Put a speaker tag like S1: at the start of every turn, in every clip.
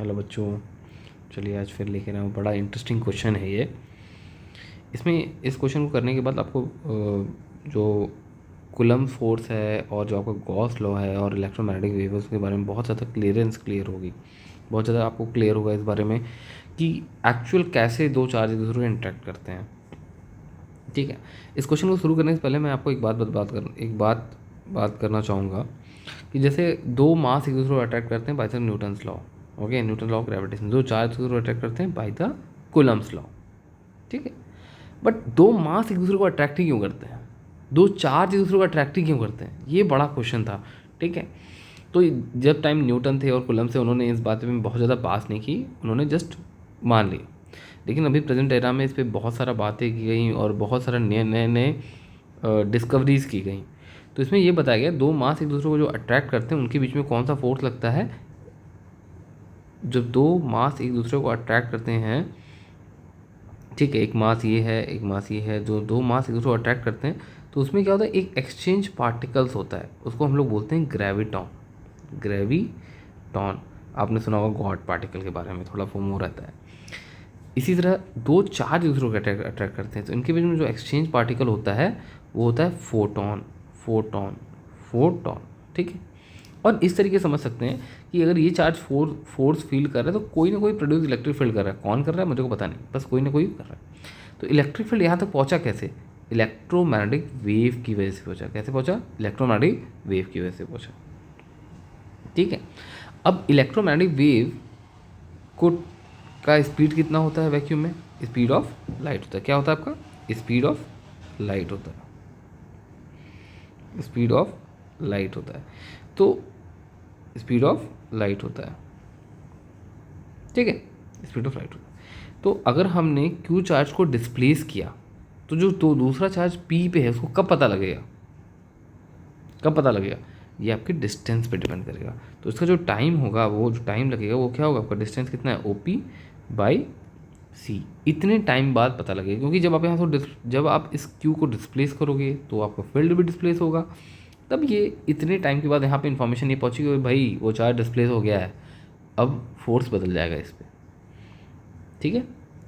S1: Hello बच्चों, चलिए आज फिर लेके आया हूँ। बड़ा इंटरेस्टिंग क्वेश्चन है ये। इसमें इस क्वेश्चन को करने के बाद आपको जो कूलम्ब फोर्स है और जो आपका गॉस लॉ है और इलेक्ट्रोमैग्नेटिक वेव्स के बारे में बहुत ज़्यादा क्लियर होगी। बहुत ज़्यादा आपको क्लियर होगा इस बारे में कि एक्चुअल कैसे दो चार्ज एक दूसरे को इंटरेक्ट करते हैं। ठीक है, इस क्वेश्चन को शुरू करने से पहले मैं आपको एक बात करना चाहूँगा कि जैसे दो मास एक दूसरे को अट्रैक्ट करते हैं by the Newton's law. Okay, Newton law of gravitation. दो चार्ज एक दूसरे को अट्रैक्ट करते हैं बाय द कूलम्ब्स लॉ। ठीक है, बट दो मास एक दूसरे को अट्रैक्ट ही क्यों करते हैं, दो चार्ज एक दूसरे को अट्रैक्ट ही क्यों करते हैं, ये बड़ा क्वेश्चन था। ठीक है, तो जब टाइम न्यूटन थे और कूलम्ब थे, उन्होंने इस बात में बहुत ज़्यादा बात नहीं की, उन्होंने जस्ट मान ली। लेकिन अभी प्रेजेंट एरा में इस पर बहुत सारा बातें की गई और बहुत सारा नए डिस्कवरीज की गई। तो इसमें ये बताया गया दो मास एक दूसरे को जो अट्रैक्ट करते हैं उनके बीच में कौन सा फोर्स लगता है। जब दो मास एक दूसरे को अट्रैक्ट करते हैं, ठीक है, एक मास ये है एक मास ये है, जो दो मास एक दूसरे को अट्रैक्ट करते हैं तो उसमें क्या होता है, एक एक्सचेंज पार्टिकल्स होता है, उसको हम लोग बोलते हैं ग्रेविटॉन। आपने सुना होगा गॉड पार्टिकल के बारे में, थोड़ा फोमो रहता है। इसी तरह दो चार्ज दूसरों को अट्रैक्ट करते हैं तो इनके बीच में जो एक्सचेंज पार्टिकल होता है वो होता है फोटॉन। ठीक है, और इस तरीके से समझ सकते हैं कि अगर ये चार्ज फोर्स फील कर रहा है तो कोई ना कोई प्रोड्यूस इलेक्ट्रिक फील्ड कर रहा है। कौन कर रहा है मुझे को पता नहीं, बस कोई ना कोई कर रहा है। तो इलेक्ट्रिक फील्ड यहाँ तक पहुँचा कैसे? इलेक्ट्रोमैग्नेटिक वेव की वजह से पहुँचा। कैसे पहुँचा? इलेक्ट्रोमैग्नेटिक वेव की वजह से पहुँचा। ठीक है, अब इलेक्ट्रोमैग्नेटिक वेव को का स्पीड कितना होता है वैक्यूम में? स्पीड ऑफ लाइट होता है। क्या होता है आपका? स्पीड ऑफ लाइट होता है। स्पीड ऑफ लाइट होता है। तो स्पीड ऑफ लाइट होता है, ठीक है, स्पीड ऑफ लाइट होता है। तो अगर हमने क्यू चार्ज को डिस्प्लेस किया तो जो तो दूसरा चार्ज पी पे है उसको कब पता लगेगा? ये आपके डिस्टेंस पे डिपेंड करेगा। तो इसका जो टाइम होगा, वो जो टाइम लगेगा वो क्या होगा? आपका डिस्टेंस कितना है? OP बाई सी। इतने टाइम बाद पता लगेगा, क्योंकि जब आप यहाँ से जब आप इस क्यू को डिस्प्लेस करोगे तो आपका फील्ड भी डिस्प्लेस होगा। तब ये इतने टाइम के बाद यहाँ पे इन्फॉर्मेशन नहीं पहुँची कि भाई वो चार्ज डिस्प्लेस हो गया है, अब फोर्स बदल जाएगा इस पर। ठीक है,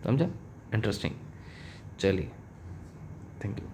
S1: समझा? इंटरेस्टिंग। चलिए, थैंक यू।